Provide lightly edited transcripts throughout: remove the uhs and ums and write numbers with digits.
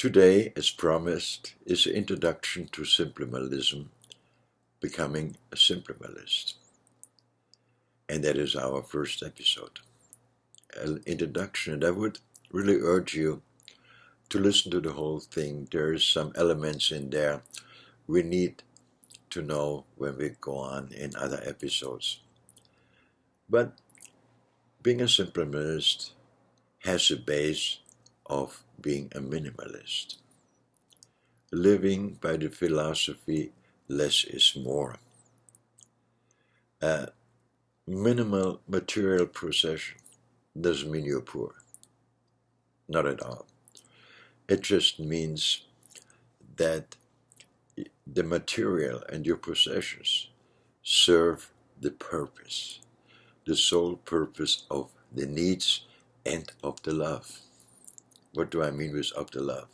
Today, as promised, is an introduction to Simplimalist, becoming a Simplimalist. And that is our first episode. An introduction, and I would really urge you to listen to the whole thing. There's some elements in there we need to know when we go on in other episodes. But being a Simplimalist has a base of being a minimalist, living by the philosophy less is more. Minimal material possession doesn't mean you're poor. Not at all. It just means that the material and your possessions serve the purpose, the sole purpose of the needs and of the love. What do I mean with of the love?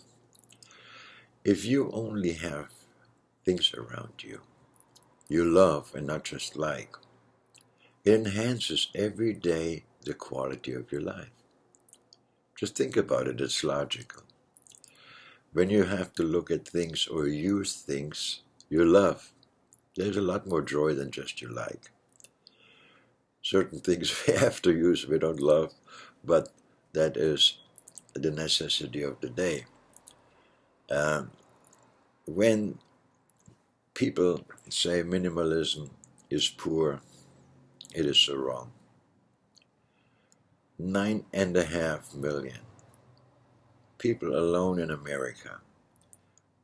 If you only have things around you you love and not just like, it enhances every day the quality of your life. Just think about it, it's logical. When you have to look at things or use things you love, there's a lot more joy than just you like. Certain things we have to use we don't love, but that is the necessity of the day. When people say minimalism is poor, it is so wrong. 9.5 million people alone in America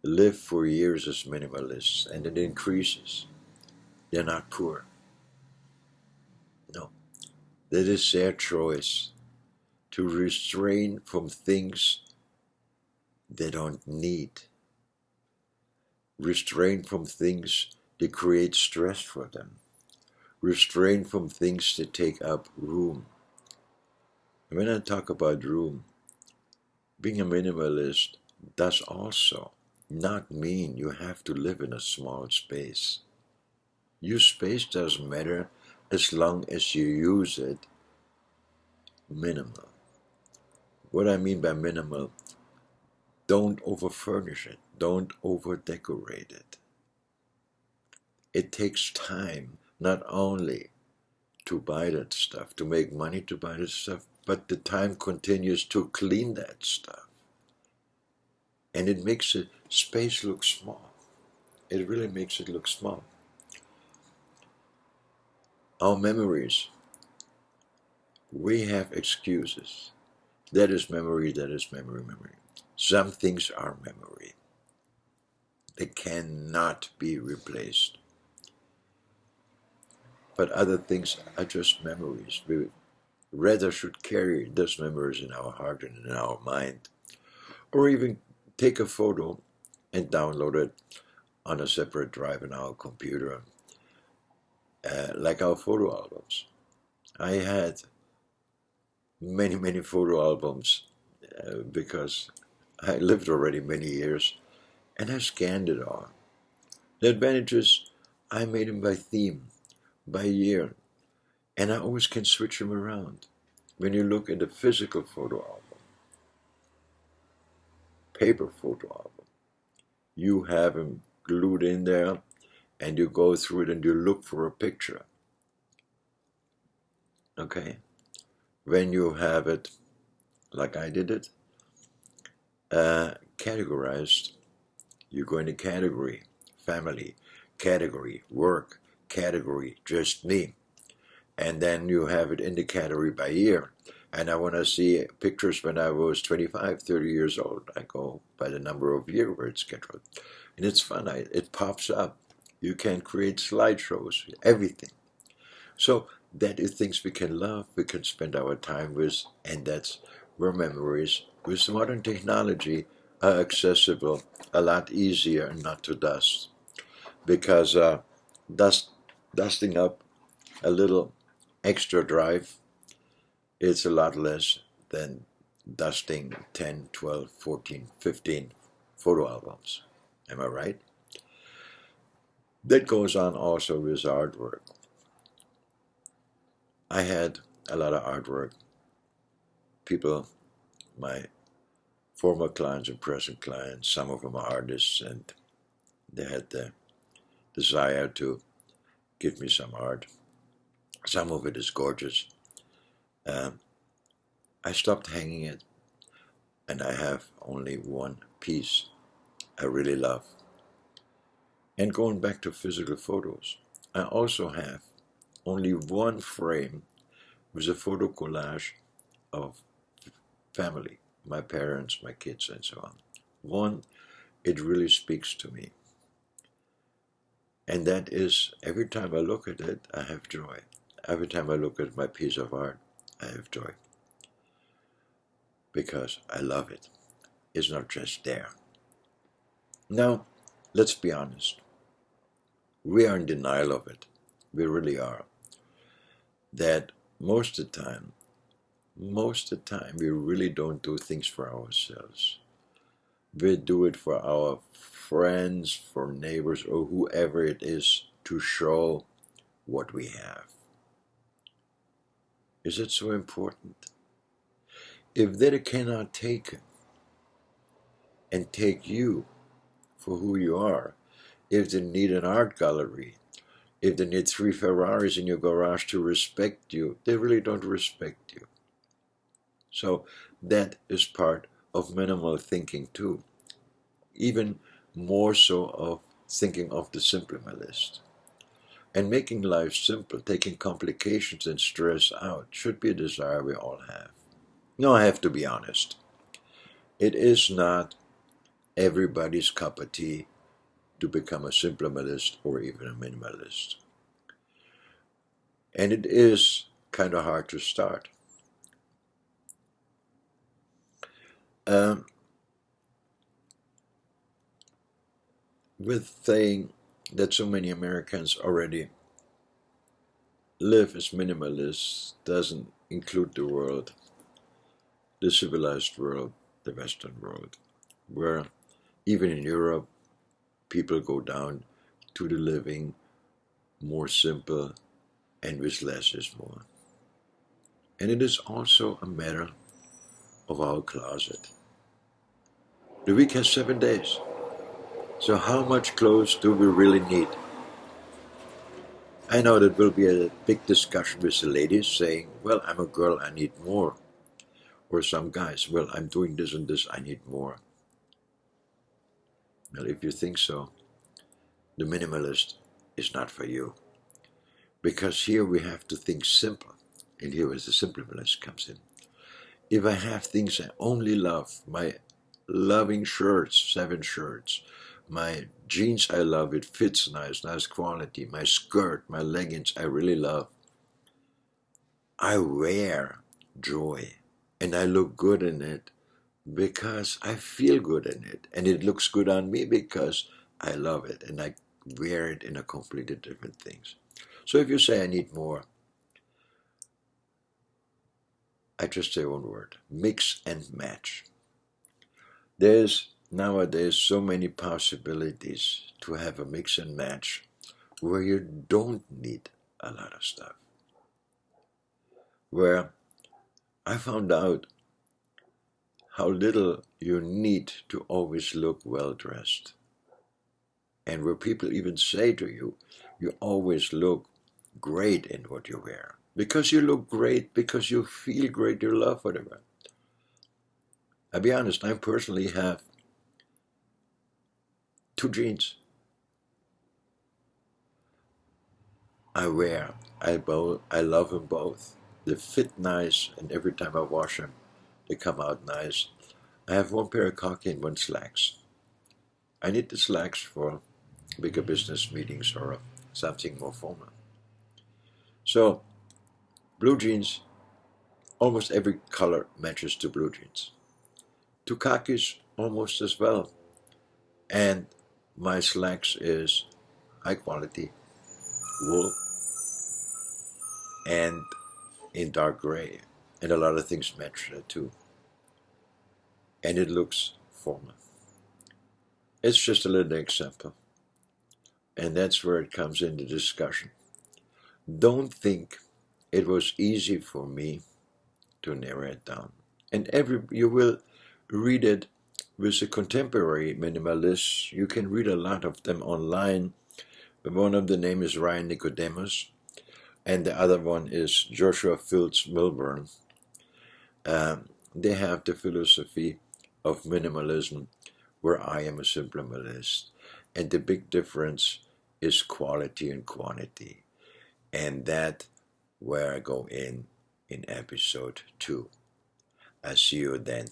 live for years as minimalists, and it increases. They're not poor. No. That is their choice to restrain from things they don't need. Restrain from things that create stress for them. Restrain from things that take up room. And when I talk about room, being a minimalist does also not mean you have to live in a small space. Your space doesn't matter as long as you use it minimal. What I mean by minimal, don't over-furnish it. Don't over-decorate it. It takes time not only to buy that stuff, to make money to buy that stuff, but the time continues to clean that stuff. And it makes the space look small. It really makes it look small. Our memories, we have excuses. That is memory, that is memory. Some things are memory. They cannot be replaced. But other things are just memories. We rather should carry those memories in our heart and in our mind. Or even take a photo and download it on a separate drive in our computer. Like our photo albums. I had many photo albums because I lived already many years, and I scanned it all. The advantage is I made them by theme, by year, and I always can switch them around. When you look at a physical photo album, paper photo album, you have them glued in there, and you go through it and you look for a picture. Okay? When you have it, like I did it, categorized, you go into category, family, category, work, category, just me. And then you have it in the category by year. And I want to see pictures when I was 25, 30 years old. I go by the number of year where it's scheduled. And it's fun. It pops up. You can create slideshows, everything. So that is things we can love, we can spend our time with, and that's where memories with modern technology are accessible a lot easier and not to dust. Because dusting up a little extra drive, it's a lot less than dusting 10, 12, 14, 15 photo albums. Am I right? That goes on also with artwork. I had a lot of artwork. People, my former clients and present clients. Some of them are artists, and they had the desire to give me some art. Some of it is gorgeous. I stopped hanging it, and I have only one piece I really love. And going back to physical photos, I also have only one frame with a photo collage of family, my parents, my kids, and so on. One, it really speaks to me. And that is, every time I look at it, I have joy. Every time I look at my piece of art, I have joy. Because I love it. It's not just there. Now, let's be honest. We are in denial of it. We really are. That most of the time, we really don't do things for ourselves. We do it for our friends, for neighbors, or whoever it is to show what we have. Is it so important? If they cannot take it and take you for who you are, if they need an art gallery, if they need 3 Ferraris in your garage to respect you, they really don't respect you. So that is part of minimal thinking too. Even more so of thinking of the Simplimalist. And making life simple, taking complications and stress out, should be a desire we all have. No, I have to be honest. It is not everybody's cup of tea to become a Simplimalist or even a minimalist. And it is kind of hard to start. With saying that so many Americans already live as minimalists doesn't include the world, the civilized world, the Western world, where even in Europe, people go down to the living more simple and with less is more. And it is also a matter of our closet. The week has 7 days. So how much clothes do we really need? I know that will be a big discussion with the ladies saying, well, I'm a girl, I need more. Or some guys, well, I'm doing this and this, I need more. Well, if you think so, the minimalist is not for you. Because here we have to think simple. And here is the Simplimalist comes in. If I have things I only love, my loving shirts, 7 shirts, my jeans I love, it fits nice quality, my skirt, my leggings I really love, I wear joy and I look good in it because I feel good in it, and it looks good on me because I love it and I wear it in a completely different things. So if you say I need more, I just say one word: mix and match. There's nowadays so many possibilities to have a mix and match where you don't need a lot of stuff. Where I found out how little you need to always look well dressed. And where people even say to you, you always look great in what you wear. Because you look great, because you feel great, you love whatever. I'll be honest, I personally have 2 jeans. I love them both. They fit nice, and every time I wash them, they come out nice. I have 1 pair of khaki and 1 slacks. I need the slacks for bigger business meetings or something more formal. So, blue jeans, almost every color matches to blue jeans. 2 khakis, almost as well. And my slacks is high quality wool and in dark gray, and a lot of things match that too. And it looks formal. It's just a little example. And that's where it comes in the discussion. Don't think it was easy for me to narrow it down. And you will read it with the contemporary minimalists. You can read a lot of them online. One of the name is Ryan Nicodemus, and the other one is Joshua Fields Milburn. They have the philosophy of minimalism, where I am a simplimalist. And the big difference is quality and quantity. And that where I go in episode 2. I see you then.